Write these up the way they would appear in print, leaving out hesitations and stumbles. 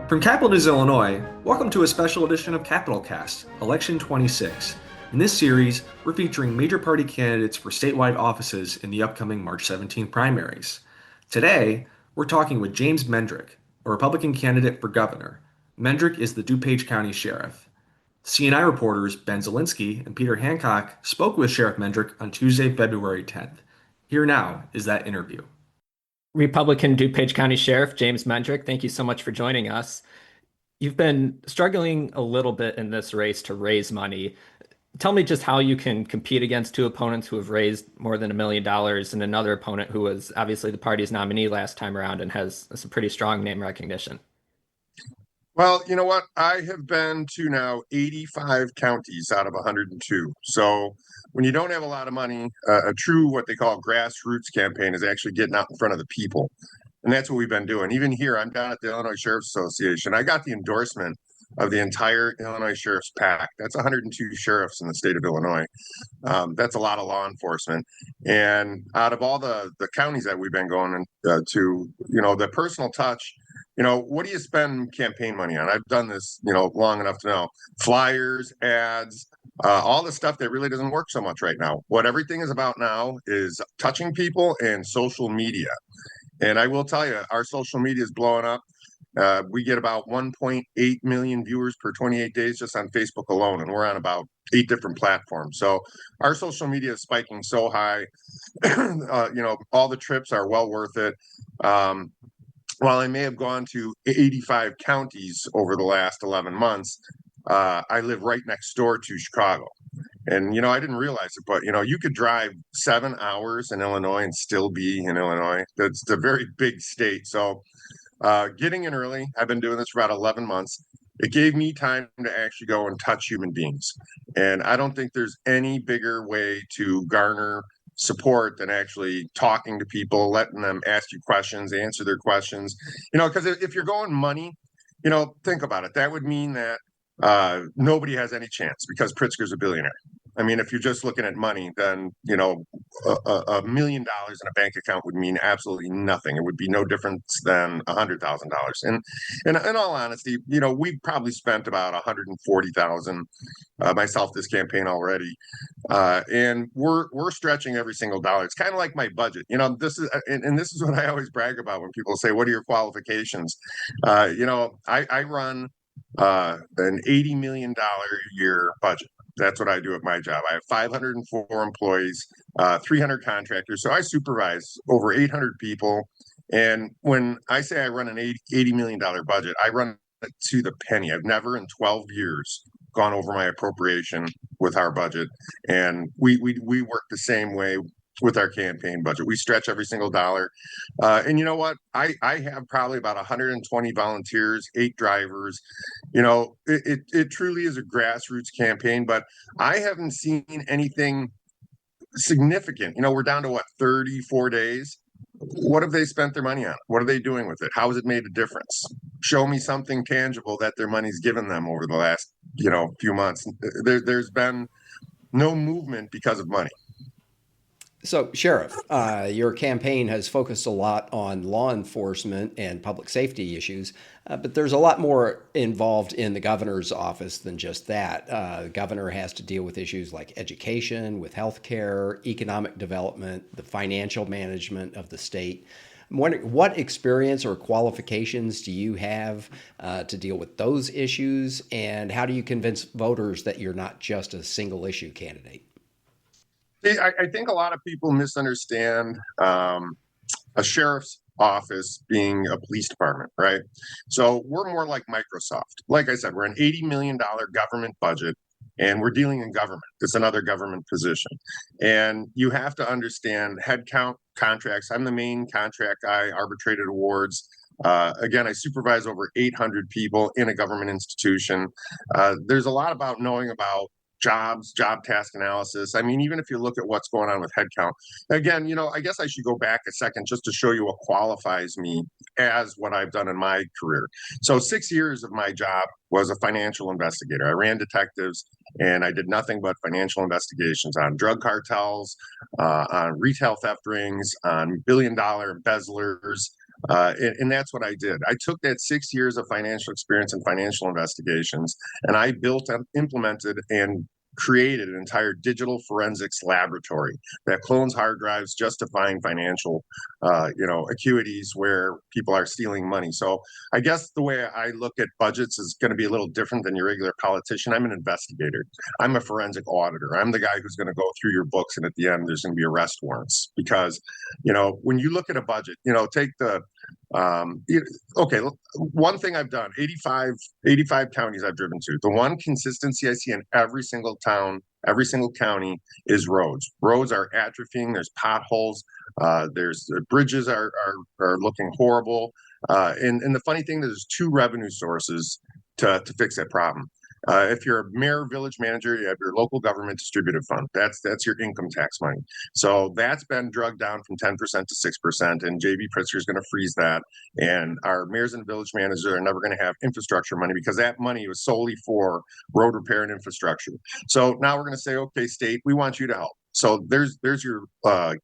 From Capital News, Illinois, welcome to a special edition of Capital Cast, Election 26. In this series, we're featuring major party candidates for statewide offices in the upcoming March 17 primaries. Today, we're talking with James Mendrick, a Republican candidate for governor. Mendrick is the DuPage County Sheriff. CNI reporters Ben Szalinski and Peter Hancock spoke with Sheriff Mendrick on Tuesday, February 10th. Here now is that interview. Republican DuPage County Sheriff James Mendrick, thank you so much for joining us. You've been struggling a little bit in this race to raise money. Tell me just how you can compete against two opponents who have raised more than $1 million and another opponent who was obviously the party's nominee last time around and has some pretty strong name recognition. Well, you know what? I have been to now 85 counties out of 102. So when you don't have a lot of money, a true what they call grassroots campaign is actually getting out in front of the people. And that's what we've been doing. Even here, I'm down at the Illinois Sheriff's Association. I got the endorsement of the entire Illinois Sheriff's PAC. That's 102 sheriffs in the state of Illinois. That's a lot of law enforcement. And out of all the counties that we've been going to, the personal touch, what do you spend campaign money on? I've done this, long enough to know. Flyers, ads, all the stuff that really doesn't work so much right now. What everything is about now is touching people and social media. And I will tell you, our social media is blowing up. We get about 1.8 million viewers per 28 days just on Facebook alone, and we're on about 8 different platforms. So our social media is spiking so high. All the trips are well worth it. While I may have gone to 85 counties over the last 11 months, I live right next door to Chicago. And, I didn't realize it, but, you could drive 7 hours in Illinois and still be in Illinois. That's a very big state. So getting in early, I've been doing this for about 11 months. It gave me time to actually go and touch human beings. And I don't think there's any bigger way to garner support than actually talking to people, letting them ask you questions, answer their questions. Because if you're going money, think about it. That would mean that nobody has any chance because Pritzker's a billionaire. I mean, if you're just looking at money, then, $1 million in a bank account would mean absolutely nothing. It would be no different than $100,000. And in all honesty, we've probably spent about $140,000 myself this campaign already. And we're stretching every single dollar. It's kind of like my budget. This is what I always brag about when people say, what are your qualifications? I run an $80 million a year budget. That's what I do at my job. I have 504 employees, 300 contractors. So I supervise over 800 people. And when I say I run an $80 million budget, I run it to the penny. I've never in 12 years gone over my appropriation with our budget. And we work the same way with our campaign budget. We stretch every single dollar. And you know what? I have probably about 120 volunteers, 8 drivers. It truly is a grassroots campaign, but I haven't seen anything significant. We're down to 34 days. What have they spent their money on? What are they doing with it? How has it made a difference? Show me something tangible that their money's given them over the last, few months. There's been no movement because of money. So, Sheriff, your campaign has focused a lot on law enforcement and public safety issues, but there's a lot more involved in the governor's office than just that. The governor has to deal with issues like education, with healthcare, economic development, the financial management of the state. I'm wondering, what experience or qualifications do you have to deal with those issues, and how do you convince voters that you're not just a single issue candidate? I think a lot of people misunderstand a sheriff's office being a police department, right? So we're more like Microsoft. Like I said, we're an $80 million government budget, and we're dealing in government. It's another government position. And you have to understand headcount contracts. I'm the main contract guy, arbitrated awards. Again, I supervise over 800 people in a government institution. There's a lot about knowing about jobs, job task analysis. I mean, even if you look at what's going on with headcount, again, I guess I should go back a second just to show you what qualifies me as what I've done in my career. So 6 years of my job was a financial investigator. I ran detectives and I did nothing but financial investigations on drug cartels, on retail theft rings, on billion-dollar embezzlers, And that's what I did. I took that 6 years of financial experience in financial investigations, and I built, implemented, and created an entire digital forensics laboratory that clones hard drives just to find financial, acuities where people are stealing money. So I guess the way I look at budgets is going to be a little different than your regular politician. I'm an investigator. I'm a forensic auditor. I'm the guy who's going to go through your books, and at the end, there's going to be arrest warrants. Because, when you look at a budget, take the okay, one thing I've done, 85 counties I've driven to. The one consistency I see in every single town, every single county is roads. Roads are atrophying. There's potholes. There's bridges are looking horrible. And the funny thing, there's two revenue sources to fix that problem. If you're a mayor, village manager, you have your local government distributive fund. That's your income tax money. So that's been drugged down from 10% to 6%, and JB Pritzker is going to freeze that. And our mayors and village managers are never going to have infrastructure money because that money was solely for road repair and infrastructure. So now we're going to say, okay, state, we want you to help. So there's your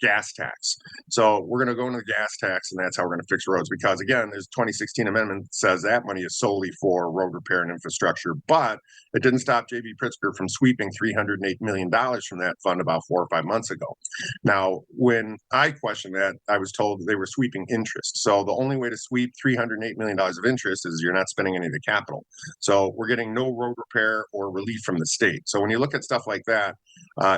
gas tax. So we're going to go into the gas tax, and that's how we're going to fix roads. Because again, there's 2016 amendment that says that money is solely for road repair and infrastructure. But it didn't stop J.B. Pritzker from sweeping $308 million from that fund about 4 or 5 months ago. Now, when I questioned that, I was told they were sweeping interest. So the only way to sweep $308 million of interest is you're not spending any of the capital. So we're getting no road repair or relief from the state. So when you look at stuff like that,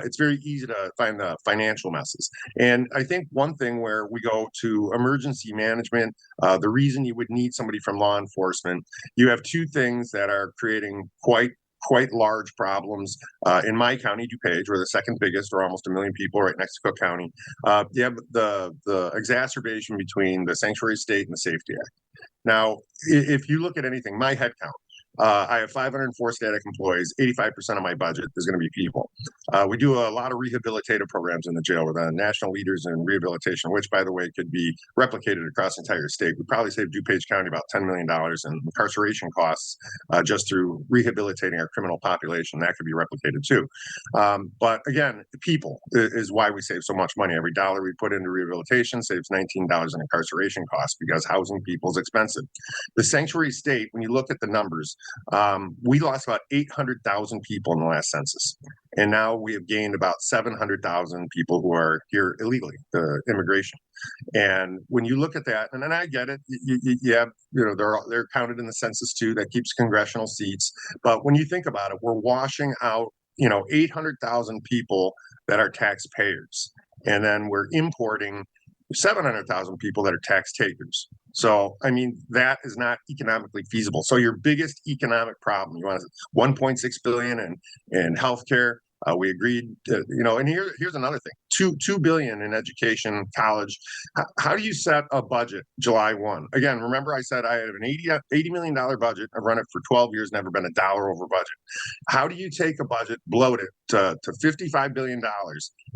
it's very easy to find the financial messes. And I think one thing where we go to emergency management, the reason you would need somebody from law enforcement, you have two things that are creating quite large problems. In my county, DuPage, we're the second biggest, or almost 1 million people, right next to Cook County. You have the exacerbation between the Sanctuary State and the Safety Act. Now, if you look at anything, my head count, I have 504 static employees. 85% of my budget is going to be people. We do a lot of rehabilitative programs in the jail. We're the national leaders in rehabilitation, which, by the way, could be replicated across the entire state. We probably saved DuPage County about $10 million in incarceration costs just through rehabilitating our criminal population. That could be replicated too. But again, people is why we save so much money. Every dollar we put into rehabilitation saves $19 in incarceration costs because housing people is expensive. The sanctuary state, when you look at the numbers, we lost about 800,000 people in the last census. And now we have gained about 700,000 people who are here illegally, the immigration. And when you look at that, and then I get it, they're counted in the census too. That keeps congressional seats. But when you think about it, we're washing out, 800,000 people that are taxpayers. And then we're importing 700,000 people that are tax takers. So, I mean, that is not economically feasible. So your biggest economic problem, you want $1.6 billion in healthcare. We agreed, and here's another thing, $2 billion in education, college. How do you set a budget July 1? Again, remember I said I have an $80 million budget. I've run it for 12 years, never been a dollar over budget. How do you take a budget, bloat it to $55 billion,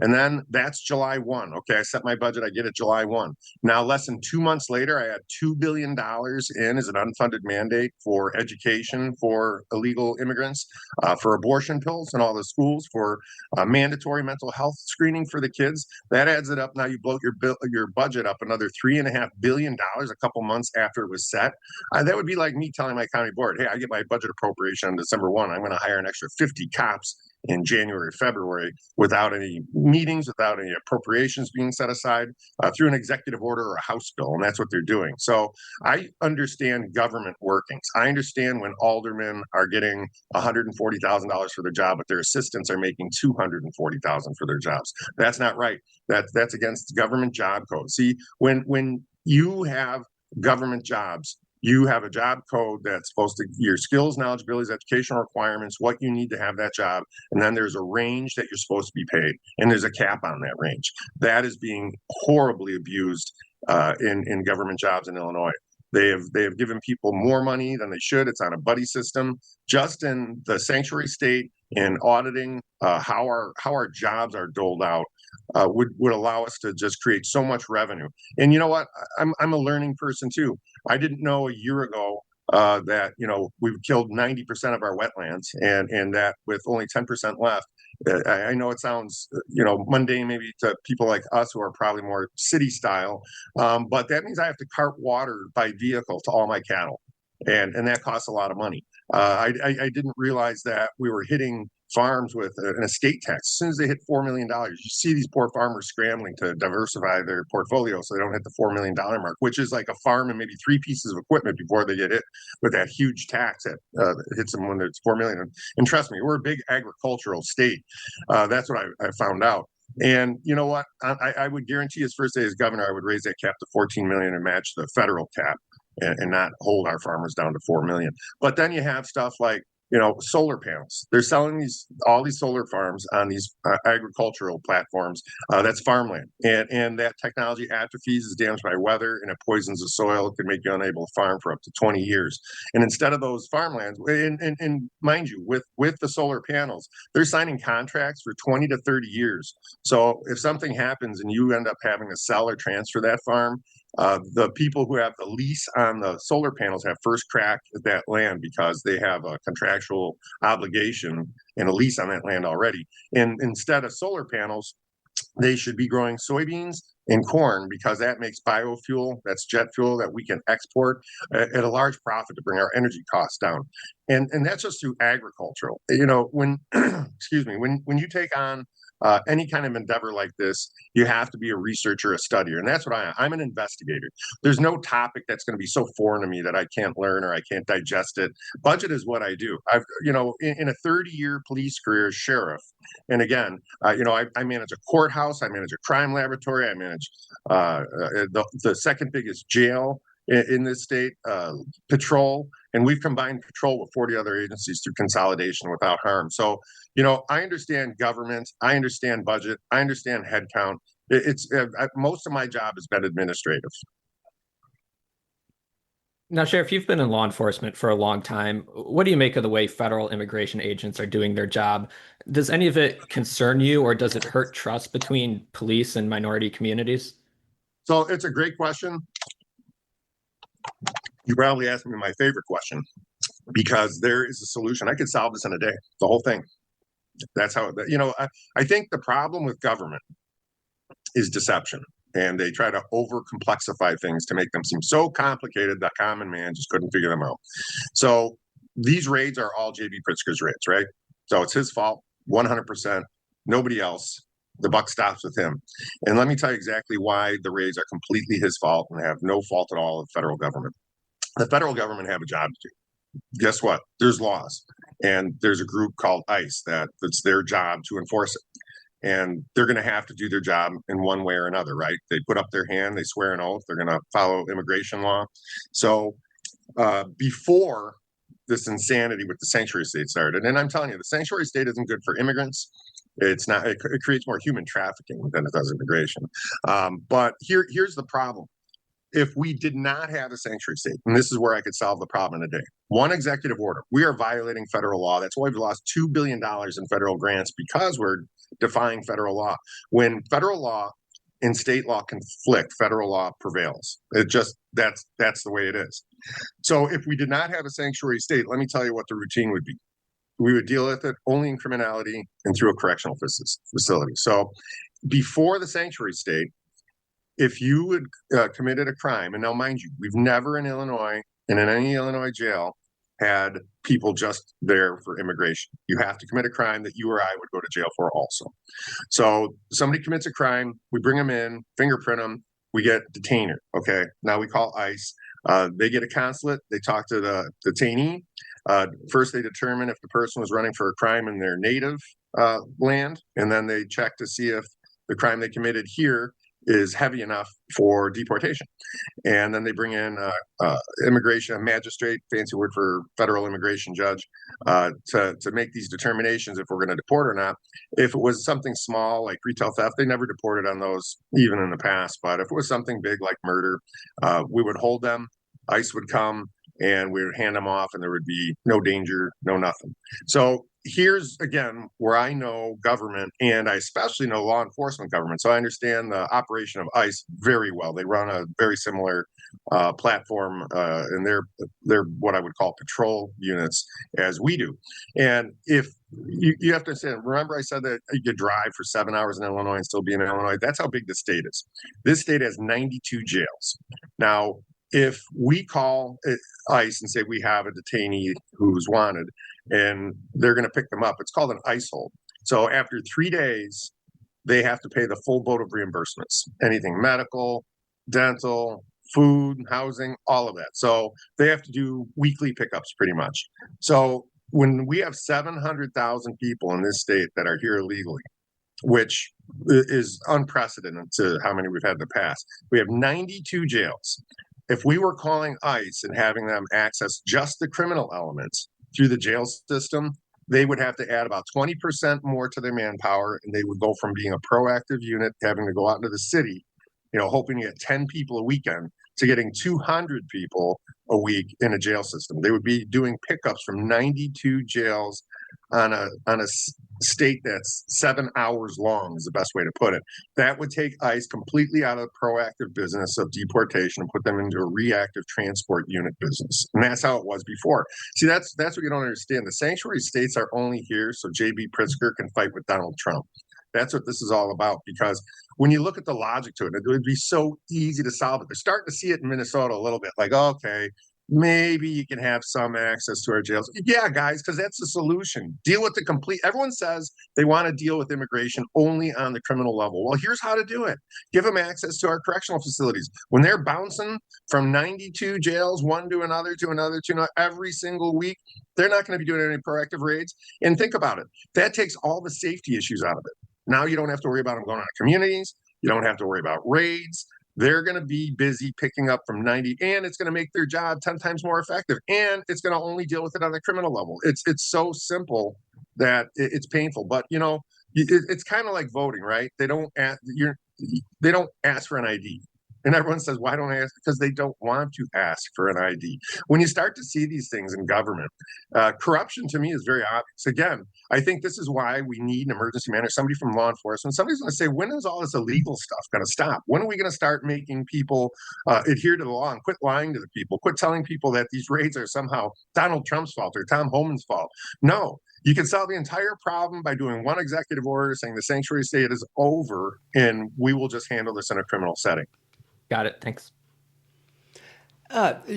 and then that's July 1? Okay, I set my budget, I get it July 1. Now, less than 2 months later, I had $2 billion in as an unfunded mandate for education for illegal immigrants, for abortion pills in all the schools, for mandatory mental health screening for the kids. That adds it up. Now you bloat your budget up another $3.5 billion a couple months after it was set. That would be like me telling my county board, hey, I get my budget appropriation on December 1. I'm going to hire an extra 50 cops in January, February, without any meetings, without any appropriations being set aside, through an executive order or a House bill. And that's what they're doing. So I understand government workings. I understand when aldermen are getting $140,000 for their job, but their assistants are making $240,000 for their jobs. That's not right. That's against government job code. See, when you have government jobs, you have a job code that's supposed to, your skills, knowledge, abilities, educational requirements, what you need to have that job. And then there's a range that you're supposed to be paid. And there's a cap on that range. That is being horribly abused in government jobs in Illinois. They have given people more money than they should. It's on a buddy system. Just in the sanctuary state, in auditing how our jobs are doled out, would allow us to just create so much revenue. And you know what? I'm a learning person too. I didn't know a year ago that we've killed 90% of our wetlands, and that with only 10% left, I know it sounds, mundane maybe to people like us who are probably more city style, but that means I have to cart water by vehicle to all my cattle, and that costs a lot of money. I didn't realize that we were hitting farms with an estate tax. As soon as they hit $4 million, you see these poor farmers scrambling to diversify their portfolio so they don't hit the $4 million mark, which is like a farm and maybe 3 pieces of equipment before they get hit with that huge tax that hits them when it's $4 million. And trust me, we're a big agricultural state. That's what I found out. And you know what? I would guarantee his first day as governor, I would raise that cap to 14 million and match the federal cap, and not hold our farmers down to 4 million. But then you have stuff like, solar panels. They're selling all these solar farms on these agricultural platforms. That's farmland, and that technology atrophies, is damaged by weather, and it poisons the soil. It can make you unable to farm for up to 20 years. And instead of those farmlands, and mind you, with the solar panels, they're signing contracts for 20 to 30 years. So if something happens and you end up having to sell or transfer that farm, the people who have the lease on the solar panels have first crack at that land because they have a contractual obligation and a lease on that land already. And instead of solar panels, they should be growing soybeans and corn, because that makes biofuel, that's jet fuel that we can export at a large profit to bring our energy costs down. And that's just through agricultural. When excuse me, when you take on any kind of endeavor like this, you have to be a researcher, a studier, and that's what I'm an investigator. There's no topic that's going to be so foreign to me that I can't learn or I can't digest it. Budget is what I do. I've, in a 30-year police career as sheriff, and again, I manage a courthouse, I manage a crime laboratory, I manage the second biggest jail in this state, patrol, and we've combined patrol with 40 other agencies through consolidation without harm. So, I understand government, I understand budget, I understand headcount. Most of my job has been administrative. Now, Sheriff, you've been in law enforcement for a long time. What do you make of the way federal immigration agents are doing their job? Does any of it concern you, or does it hurt trust between police and minority communities? So it's a great question. You probably asked me my favorite question, because there is a solution. I could solve this in a day, the whole thing. That's how, I think the problem with government is deception, and they try to over complexify things to make them seem so complicated that common man just couldn't figure them out. So these raids are all J.B. Pritzker's raids, right? So it's his fault, 100%. Nobody else. The buck stops with him. And let me tell you exactly why the raids are completely his fault and have no fault at all of the federal government. The federal government have a job to do. Guess what? There's laws, and there's a group called ICE that's their job to enforce it. And they're going to have to do their job in one way or another, right? They put up their hand, they swear an oath, they're going to follow immigration law. So before this insanity with the sanctuary state started, and I'm telling you, the sanctuary state isn't good for immigrants. It's not. It creates more human trafficking than it does immigration. But here's the problem. If we did not have a sanctuary state, and this is where I could solve the problem in a day, one executive order, we are violating federal law. That's why we've lost $2 billion in federal grants, because we're defying federal law. When federal law and state law conflict, federal law prevails. That's the way it is. So if we did not have a sanctuary state, let me tell you what the routine would be. We would deal with it only in criminality and through a correctional facility. So before the sanctuary state, if you had committed a crime, and now mind you, we've never in Illinois and in any Illinois jail had people just there for immigration. You have to commit a crime that you or I would go to jail for also. So somebody commits a crime, we bring them in, fingerprint them, we get detainer. Okay, now we call ICE. They get a consulate, they talk to the detainee. First, they determine if the person was running for a crime in their native land, and then they check to see if the crime they committed here is heavy enough for deportation. And then they bring in immigration, a magistrate, fancy word for federal immigration judge, to make these determinations if we're going to deport or not. If it was something small like retail theft, they never deported on those even in the past. But if it was something big like murder, we would hold them, ICE would come, and we would hand them off, and there would be no danger, no nothing. So here's again where I know government, and I especially know law enforcement government. So I understand the operation of ICE very well. They run a very similar platform, and they're what I would call patrol units as we do. And if you have to understand, remember I said that you could drive for 7 hours in Illinois and still be in Illinois. That's how big the state is. This state has 92 jails. Now, if we call ICE and say we have a detainee who's wanted, and they're going to pick them up, it's called an ICE hold. So after 3 days, they have to pay the full boat of reimbursements, anything medical, dental, food, housing, all of that. So they have to do weekly pickups pretty much. So when we have 700,000 people in this state that are here illegally, which is unprecedented to how many we've had in the past, we have 92 jails. If we were calling ICE and having them access just the criminal elements through the jail system, they would have to add about 20% more to their manpower, and they would go from being a proactive unit, having to go out into the city, hoping to get 10 people a weekend, to getting 200 people a week in a jail system. They would be doing pickups from 92 jails on a state that's 7 hours long, is the best way to put it. That would take ICE completely out of the proactive business of deportation and put them into a reactive transport unit business. And that's how it was before. See, that's what you don't understand. The sanctuary states are only here so J.B. Pritzker can fight with Donald Trump. That's what this is all about, because when you look at the logic to it, it would be so easy to solve it. They're starting to see it in Minnesota a little bit, like, okay, maybe you can have some access to our jails. Yeah, guys, because that's the solution. Deal with the complete. Everyone says they want to deal with immigration only on the criminal level. Well, here's how to do it. Give them access to our correctional facilities. When they're bouncing from 92 jails, one to another, every single week, they're not going to be doing any proactive raids. And think about it. That takes all the safety issues out of it. Now you don't have to worry about them going out of communities. You don't have to worry about raids. They're going to be busy picking up from 90, and it's going to make their job 10 times more effective. And it's going to only deal with it on the criminal level. It's so simple that it's painful. But, it's kind of like voting, right? They don't ask for an ID. And everyone says, why don't I ask? Because they don't want to ask for an ID. When you start to see these things in government, corruption to me is very obvious. Again, I think this is why we need an emergency manager, somebody from law enforcement. Somebody's going to say, when is all this illegal stuff going to stop? When are we going to start making people adhere to the law and quit lying to the people? Quit telling people that these raids are somehow Donald Trump's fault or Tom Homan's fault. No. You can solve the entire problem by doing one executive order saying the sanctuary state is over and we will just handle this in a criminal setting. Got it. Thanks.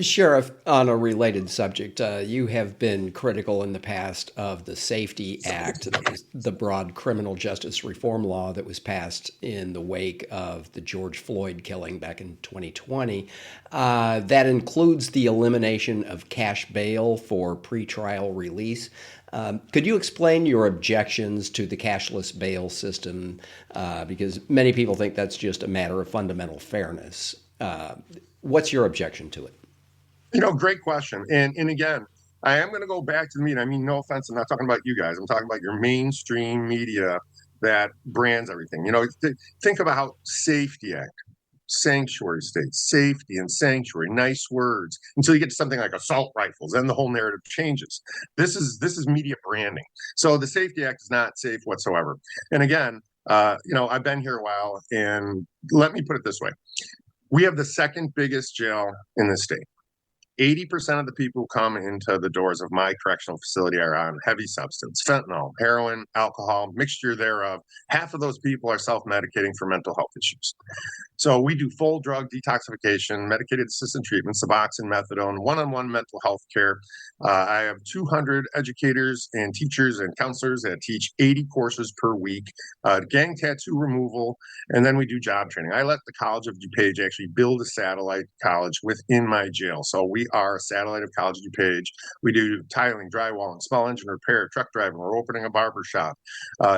Sheriff, on a related subject, you have been critical in the past of the Safety Act, the broad criminal justice reform law that was passed in the wake of the George Floyd killing back in 2020. That includes the elimination of cash bail for pretrial release. Could you explain your objections to the cashless bail system? Because many people think that's just a matter of fundamental fairness. What's your objection to it? Great question. And again, I am going to go back to the media. I mean, no offense, I'm not talking about you guys. I'm talking about your mainstream media that brands everything. Think about how Safety Act, sanctuary state, safety and sanctuary, nice words, until you get to something like assault rifles, then the whole narrative changes. This is media branding. So the Safety Act is not safe whatsoever. And again, I've been here a while, and let me put it this way. We have the second biggest jail in the state. 80% of the people who come into the doors of my correctional facility are on heavy substance, fentanyl, heroin, alcohol, mixture thereof. Half of those people are self-medicating for mental health issues. So we do full drug detoxification, medicated assisted treatment, Suboxone, methadone, one-on-one mental health care. I have 200 educators and teachers and counselors that teach 80 courses per week, gang tattoo removal, and then we do job training. I let the College of DuPage actually build a satellite college within my jail. So we are a satellite of College of DuPage. We do tiling, drywalling, small engine repair, truck driving. We're opening a barber shop,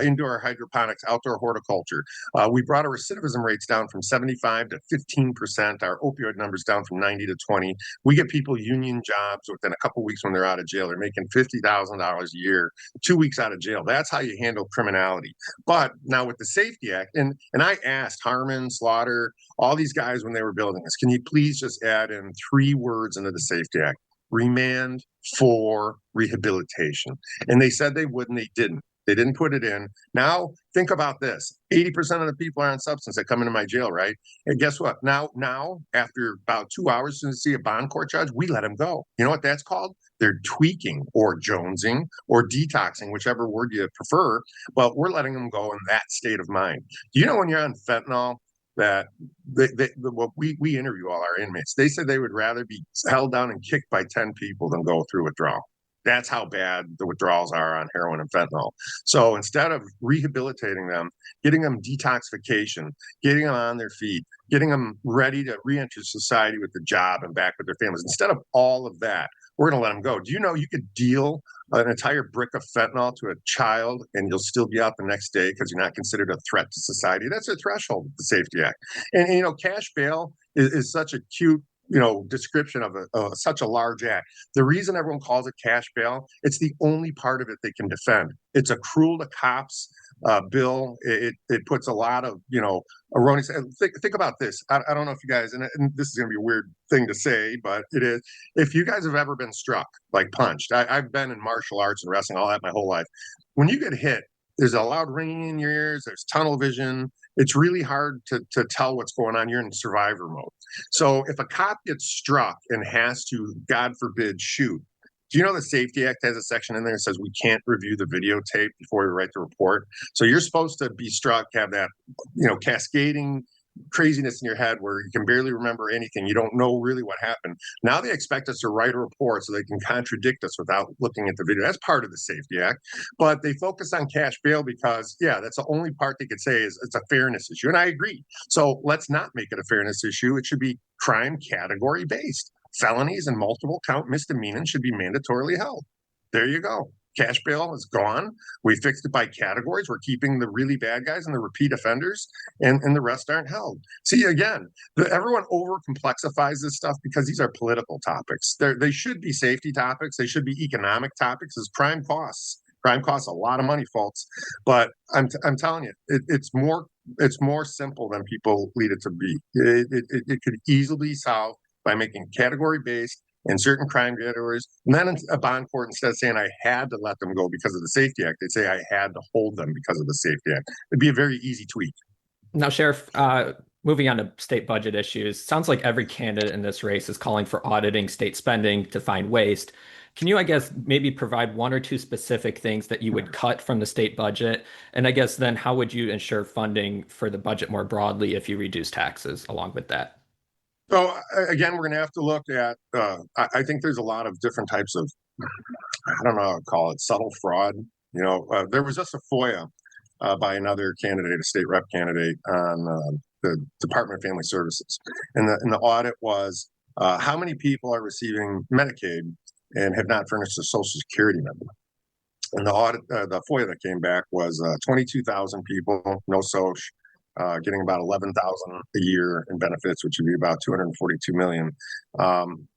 indoor hydroponics, outdoor horticulture. We brought our recidivism rates down from 75 to 15%. Our opioid numbers down from 90 to 20. We get people union jobs within a couple of weeks when they're out of jail. They're making $50,000 a year, 2 weeks out of jail. That's how you handle criminality. But now with the Safety Act, and I asked Harmon, Slaughter, all these guys when they were building this, can you please just add in 3 words into the Safety Act? remand for rehabilitation. And they said they would, and they didn't. They didn't put it in. Now, think about this. 80% of the people are on substance that come into my jail, right? And guess what? Now, after about 2 hours to see a bond court judge, we let them go. You know what that's called? They're tweaking or jonesing or detoxing, whichever word you prefer. But we're letting them go in that state of mind. Do you know when you're on fentanyl, that what we interview all our inmates, they said they would rather be held down and kicked by 10 people than go through withdrawal. That's how bad the withdrawals are on heroin and fentanyl. So instead of rehabilitating them, getting them detoxification, getting them on their feet, getting them ready to reenter society with a job and back with their families, instead of all of that, we're going to let them go. Do you know you could deal an entire brick of fentanyl to a child and you'll still be out the next day because you're not considered a threat to society? That's a threshold of the Safety Act. And cash bail is such a cute description of such a large act. The reason everyone calls it cash bail, it's the only part of it they can defend. It's a cruel to cops bill. It puts a lot of erroneous. Think about this. I don't know if you guys, and this is going to be a weird thing to say, but it is. If you guys have ever been struck, like punched, I've been in martial arts and wrestling all that my whole life. When you get hit, there's a loud ringing in your ears. There's tunnel vision. It's really hard to tell what's going on. You're in survivor mode. So if a cop gets struck and has to, God forbid, shoot, do you know the Safety Act has a section in there that says we can't review the videotape before we write the report? So you're supposed to be struck, have that, cascading craziness in your head where you can barely remember anything. You don't know really what happened. Now they expect us to write a report so they can contradict us without looking at the video. That's part of the Safety Act. But they focus on cash bail because, that's the only part they could say is it's a fairness issue. And I agree. So let's not make it a fairness issue. It should be crime category based. Felonies and multiple count misdemeanors should be mandatorily held. There you go. Cash bail is gone. We fixed it by categories. We're keeping the really bad guys and the repeat offenders, and the rest aren't held. See, again, everyone over complexifies this stuff because these are political topics. They should be safety topics. They should be economic topics. As crime costs. Crime costs a lot of money, folks. But I'm telling you, it's more simple than people lead it to be. It could easily be solved by making category based in certain crime categories. And then a bond court, instead of saying I had to let them go because of the Safety Act, they'd say I had to hold them because of the Safety Act. It'd be a very easy tweak. Now, Sheriff, moving on to state budget issues, sounds like every candidate in this race is calling for auditing state spending to find waste. Can you, I guess, maybe provide one or two specific things that you would cut from the state budget? And I guess then how would you ensure funding for the budget more broadly if you reduce taxes along with that? So again, we're going to have to look at, I think there's a lot of different types of, I don't know how to call it, subtle fraud. There was just a FOIA by another candidate, a state rep candidate on the Department of Family Services. And the audit was how many people are receiving Medicaid and have not furnished a Social Security number. And the FOIA that came back was 22,000 people, no social. Getting about 11,000 a year in benefits, which would be about 242 million.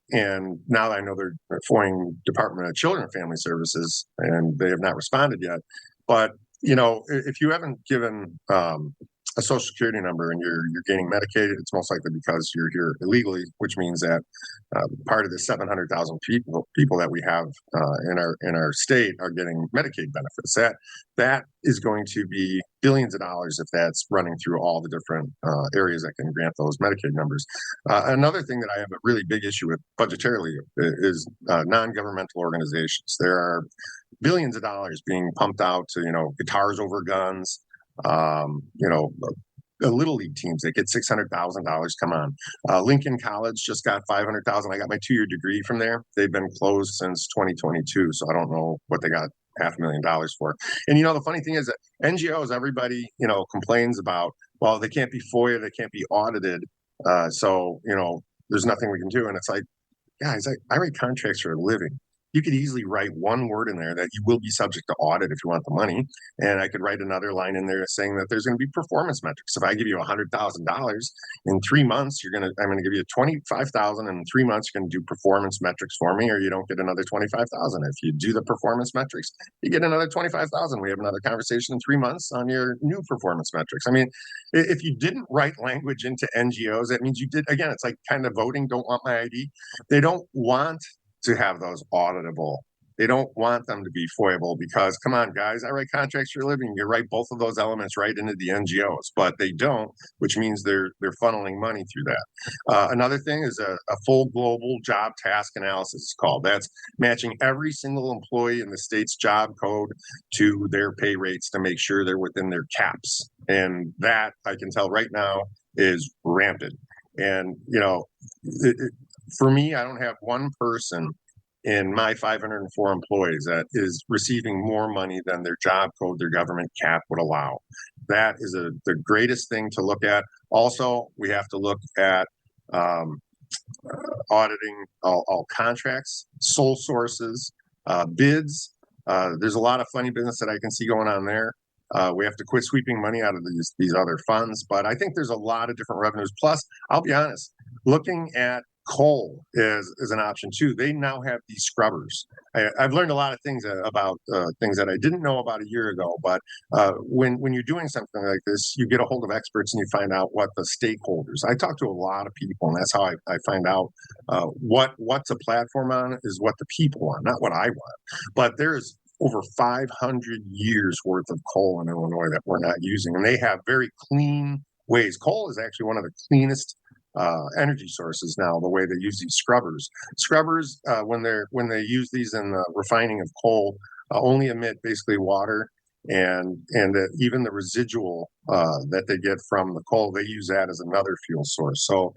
And now I know they're FOIAing Department of Children and Family Services, and they have not responded yet. But if you haven't given a Social Security number and you're getting Medicaid, it's most likely because you're here illegally, which means that part of the 700,000 people that we have in our state are getting Medicaid benefits. That is going to be billions of dollars if that's running through all the different areas that can grant those Medicaid numbers. Another thing that I have a really big issue with budgetarily is non-governmental organizations. There are billions of dollars being pumped out to guitars over guns. Little league teams that get $600,000. Come on, Lincoln College just got $500,000. I got my 2-year degree from there. They've been closed since 2022, so I don't know what they got $500,000 for. And the funny thing is that NGOs, everybody complains about. Well, they can't be FOIA, they can't be audited. So there's nothing we can do. And it's like, guys, I write contracts for a living. You could easily write one word in there that you will be subject to audit if you want the money. And I could write another line in there saying that there's going to be performance metrics. If I give you $100,000 in 3 months, I'm going to give you $25,000 in 3 months. You're going to do performance metrics for me, or you don't get another $25,000. If you do the performance metrics, you get another $25,000. We have another conversation in 3 months on your new performance metrics. I mean, if you didn't write language into NGOs, that means you did. Again, it's like kind of voting. Don't want my ID. They don't want to have those auditable. They don't want them to be foible because, come on, guys, I write contracts for a living. You write both of those elements right into the NGOs, but they don't, which means they're funneling money through that. Another thing is a full global job task analysis is called. That's matching every single employee in the state's job code to their pay rates to make sure they're within their caps. And that I can tell right now is rampant. And, for me, I don't have one person in my 504 employees that is receiving more money than their job code, their government cap would allow. That is the greatest thing to look at. Also, we have to look at auditing all contracts, sole sources, bids. There's a lot of funny business that I can see going on there. We have to quit sweeping money out of these other funds, but I think there's a lot of different revenues. Plus, I'll be honest, looking at coal is an option too. They now have these scrubbers. I've learned a lot of things about things that I didn't know about a year ago. But when you're doing something like this, you get a hold of experts and you find out what the stakeholders. I talk to a lot of people, and that's how I find out what's a platform on is what the people want, not what I want. But there's over 500 years worth of coal in Illinois that we're not using, and they have very clean ways. Coal is actually one of the cleanest energy sources now. The way they use these scrubbers, when they use these in the refining of coal, only emit basically water, and even the residual that they get from the coal, they use that as another fuel source. So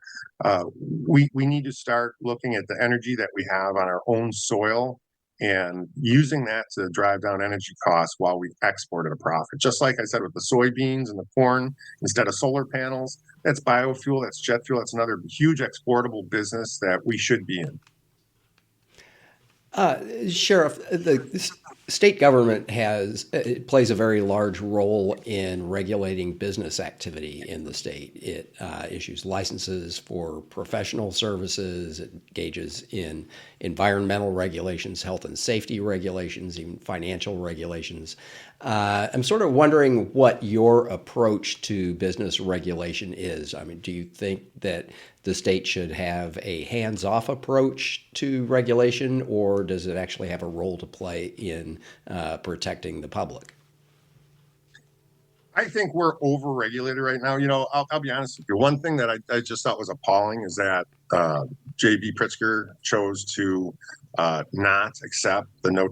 we need to start looking at the energy that we have on our own soil and using that to drive down energy costs while we export at a profit. Just like I said with the soybeans and the corn, instead of solar panels, that's biofuel, that's jet fuel, that's another huge exportable business that we should be in. Sheriff, the state government plays a very large role in regulating business activity in the state. It issues licenses for professional services, it engages in environmental regulations, health and safety regulations, even financial regulations. I'm sort of wondering what your approach to business regulation is. I mean, do you think that the state should have a hands-off approach to regulation, or does it actually have a role to play in protecting the public? I think we're over-regulated right now. I'll be honest with you. One thing that I just thought was appalling is that J.B. Pritzker chose to not accept the no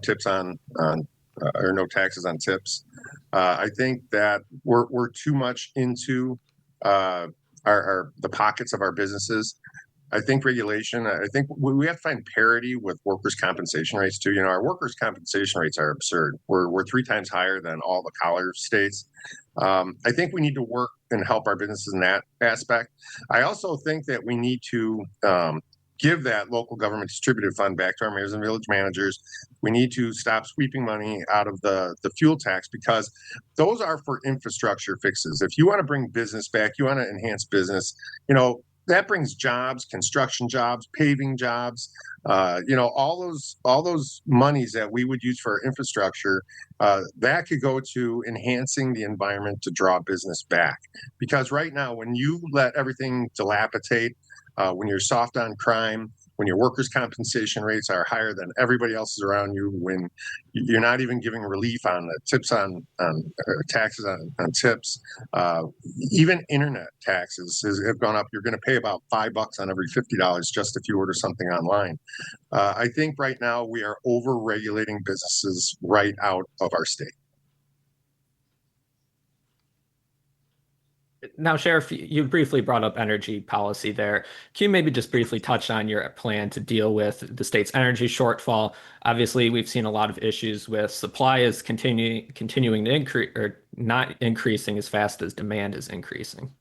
taxes on tips. I think that we're too much into the pockets of our businesses. I think regulation. I think we have to find parity with workers' compensation rates too. Our workers' compensation rates are absurd. We're 3 times higher than all the collar states. I think we need to work and help our businesses in that aspect. I also think that we need to give that local government distributed fund back to our mayors and village managers. We need to stop sweeping money out of the fuel tax, because those are for infrastructure fixes. If you want to bring business back, you want to enhance business, that brings jobs, construction jobs, paving jobs, all those monies that we would use for infrastructure, that could go to enhancing the environment to draw business back. Because right now, when you let everything dilapidate, when you're soft on crime, when your workers' compensation rates are higher than everybody else's around you, when you're not even giving relief on the tips on taxes on tips, even internet taxes have gone up. You're going to pay about $5 on every $50 just if you order something online. I think right now we are over-regulating businesses right out of our state. Now, Sheriff, you briefly brought up energy policy there. Can you maybe just briefly touch on your plan to deal with the state's energy shortfall? Obviously, we've seen a lot of issues with supply is continuing to increase, or not increasing as fast as demand is increasing.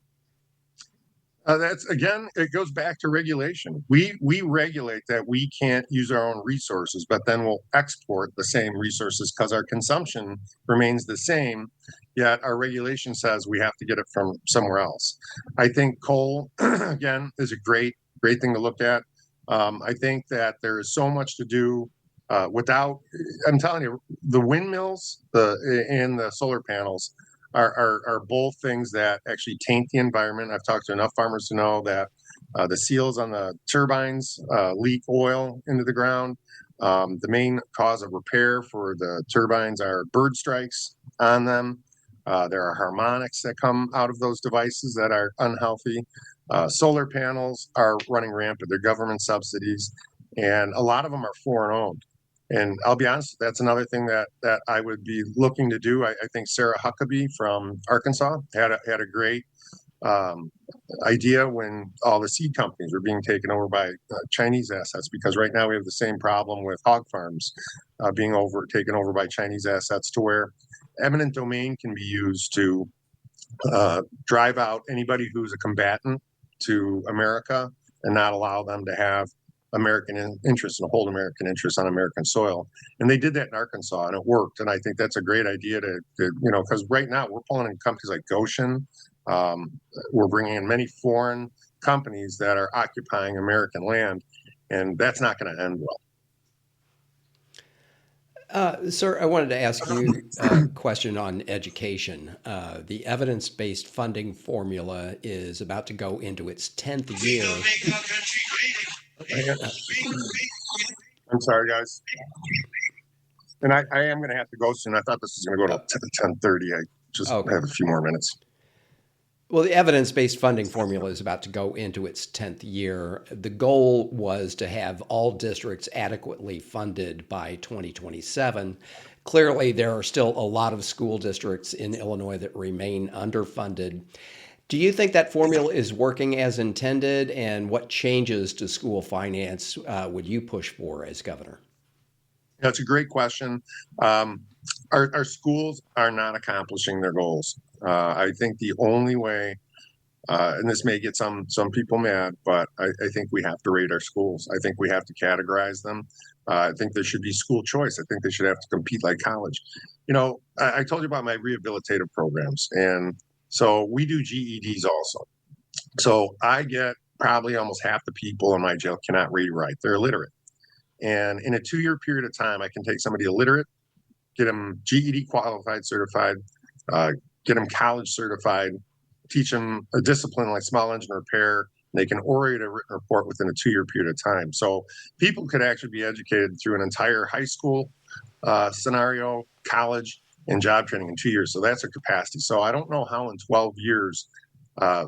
It goes back to regulation. We regulate that we can't use our own resources, but then we'll export the same resources because our consumption remains the same, yet our regulation says we have to get it from somewhere else. I think coal, again, is a great thing to look at. I think that there is so much to do without, I'm telling you, the windmills and the solar panels are both things that actually taint the environment. I've talked to enough farmers to know that The seals on the turbines leak oil into the ground. The main cause of repair for the turbines are bird strikes on them. There are harmonics that come out of those devices that are unhealthy. Solar panels are running rampant. They're government subsidies, and a lot of them are foreign owned. And I'll be honest, that's another thing that I would be looking to do. I think Sarah Huckabee from Arkansas had a great um, idea when all the seed companies were being taken over by Chinese assets, because right now we have the same problem with hog farms being taken over by Chinese assets, to where eminent domain can be used to drive out anybody who's a combatant to America and not allow them to have American interests and hold American interests on American soil. And they did that in Arkansas, and it worked. And I think that's a great idea to because right now we're pulling in companies like Goshen. We're bringing in many foreign companies that are occupying American land, and that's not going to end well. Sir, I wanted to ask you a question on education. The evidence-based funding formula is about to go into its 10th year. I'm sorry, guys. And I am going to have to go soon. I thought this was going to go to 10:30. I just have a few more minutes. Well, the evidence-based funding formula is about to go into its 10th year. The goal was to have all districts adequately funded by 2027. Clearly, there are still a lot of school districts in Illinois that remain underfunded. Do you think that formula is working as intended, and what changes to school finance would you push for as governor? That's a great question. Our schools are not accomplishing their goals. I think the only way, and this may get some people mad, but I think we have to rate our schools. I think we have to categorize them. I think there should be school choice. I think they should have to compete like college. I told you about my rehabilitative programs, and so we do GEDs also. So I get probably almost half the people in my jail cannot read or write. They're illiterate. And in a 2-year period of time, I can take somebody illiterate, get them GED qualified, certified, get them college certified, teach them a discipline like small engine repair. They can orate a written report within a 2-year period of time. So people could actually be educated through an entire high school scenario, college, and job training in 2 years. So that's a capacity. So I don't know how in 12 years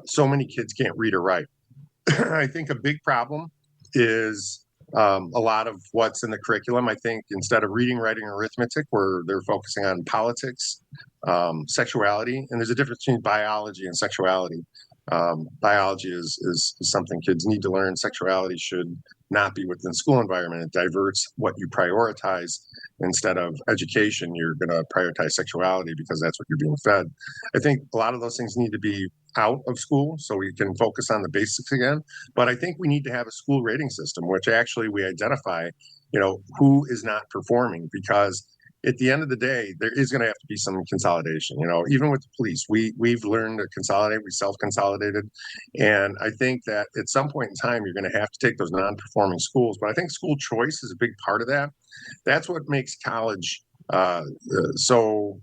so many kids can't read or write. I think a big problem is a lot of what's in the curriculum. I think instead of reading, writing, and arithmetic, where they're focusing on politics, sexuality, and there's a difference between biology and sexuality. Biology is something kids need to learn. Sexuality should not be within the school environment. It diverts what you prioritize. Instead of education, you're going to prioritize sexuality because that's what you're being fed. I think a lot of those things need to be out of school so we can focus on the basics again. But I think we need to have a school rating system, which actually we identify, who is not performing, because at the end of the day, there is going to have to be some consolidation. Even with the police, we've learned to consolidate. We self-consolidated, and I think that at some point in time, you're going to have to take those non-performing schools. But I think school choice is a big part of that. That's what makes college so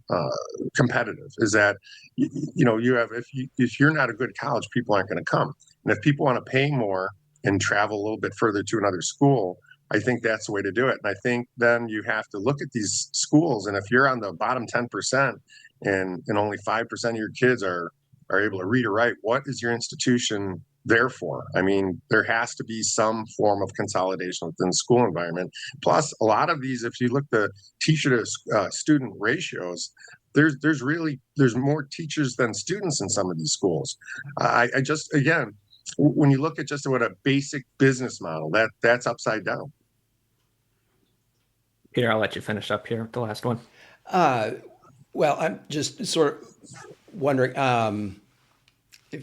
competitive. Is that you have if you're not a good college, people aren't going to come, and if people want to pay more and travel a little bit further to another school, I think that's the way to do it. And I think then you have to look at these schools, and if you're on the bottom 10% and only 5% of your kids are able to read or write, what is your institution there for? I mean, there has to be some form of consolidation within the school environment. Plus, a lot of these, if you look the teacher to student ratios, there's more teachers than students in some of these schools. I just, again, when you look at just what a basic business model, that's upside down. Peter, I'll let you finish up here with the last one. Well, I'm just sort of wondering, do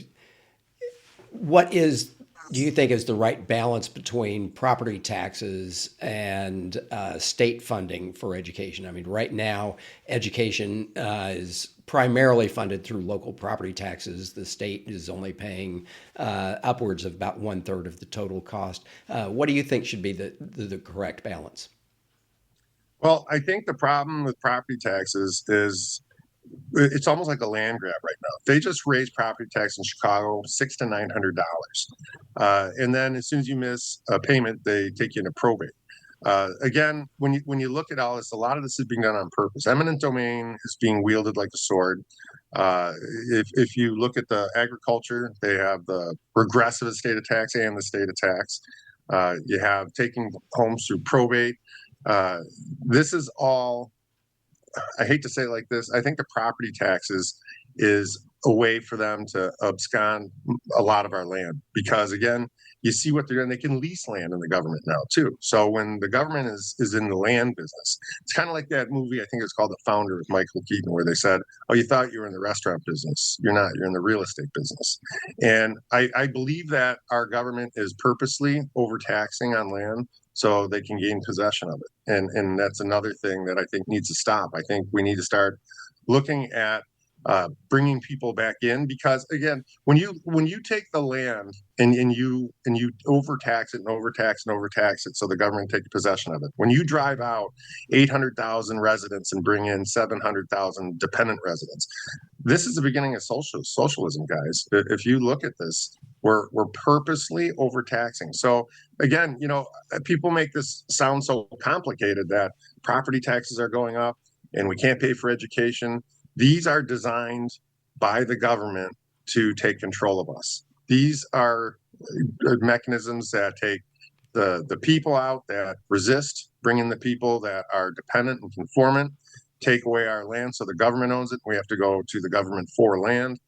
you think is the right balance between property taxes and state funding for education? I mean, right now, education is primarily funded through local property taxes. The state is only paying upwards of about 1/3 of the total cost. What do you think should be the correct balance? Well, I think the problem with property taxes is it's almost like a land grab right now. They just raised property tax in Chicago $600 to $900, and then as soon as you miss a payment, they take you into probate. Again, when you look at all this, a lot of this is being done on purpose. Eminent domain is being wielded like a sword. If you look at the agriculture, they have the regressive estate tax and the state tax. You have taking homes through probate. This is all, I hate to say it like this, I think the property taxes is a way for them to abscond a lot of our land, because again, you see what they're doing. They can lease land in the government now too. So when the government is in the land business, it's kind of like that movie, I think it's called The Founder with Michael Keaton, where they said, oh, you thought you were in the restaurant business. You're not, you're in the real estate business. And I believe that our government is purposely overtaxing on land so they can gain possession of it. And that's another thing that I think needs to stop. I think we need to start looking at bringing people back in, because again, when you take the land and you overtax it and overtax it so the government takes possession of it, when you drive out 800,000 residents and bring in 700,000 dependent residents, this is the beginning of socialism, guys. If you look at this, we're purposely overtaxing. So again, people make this sound so complicated that property taxes are going up and we can't pay for education. These are designed by the government to take control of us. These are mechanisms that take the people out that resist, bring in the people that are dependent and conformant, take away our land so the government owns it. We have to go to the government for land.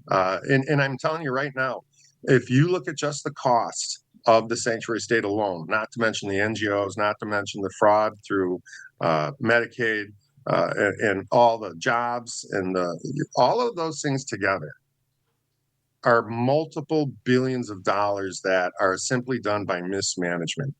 And I'm telling you right now, if you look at just the cost of the sanctuary state alone, not to mention the NGOs, not to mention the fraud through Medicaid, and all the jobs and all of those things together are multiple billions of dollars that are simply done by mismanagement.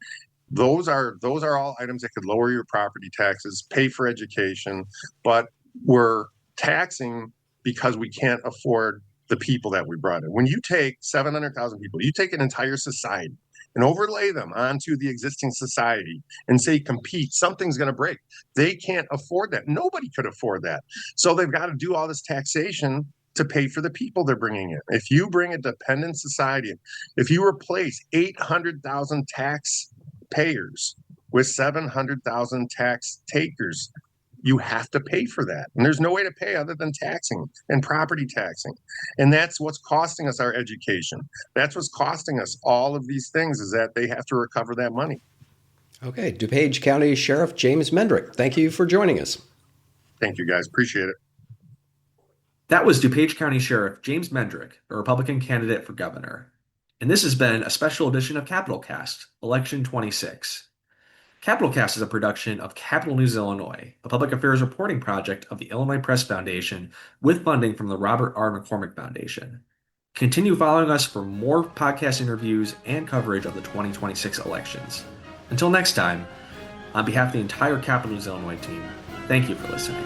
Those are all items that could lower your property taxes, pay for education, but we're taxing because we can't afford the people that we brought in. When you take 700,000 people, you take an entire society and overlay them onto the existing society and say compete, something's going to break. They can't afford that. Nobody could afford that. So they've got to do all this taxation to pay for the people they're bringing in. If you bring a dependent society, if you replace 800,000 taxpayers with 700,000 tax takers, you have to pay for that. And there's no way to pay other than taxing and property taxing. And that's what's costing us our education. That's what's costing us all of these things, is that they have to recover that money. Okay, DuPage County Sheriff James Mendrick, thank you for joining us. Thank you, guys. Appreciate it. That was DuPage County Sheriff James Mendrick, a Republican candidate for governor. And this has been a special edition of Capital Cast, Election 26. Capital Cast is a production of Capital News Illinois, a public affairs reporting project of the Illinois Press Foundation with funding from the Robert R. McCormick Foundation. Continue following us for more podcast interviews and coverage of the 2026 elections. Until next time, on behalf of the entire Capital News Illinois team, thank you for listening.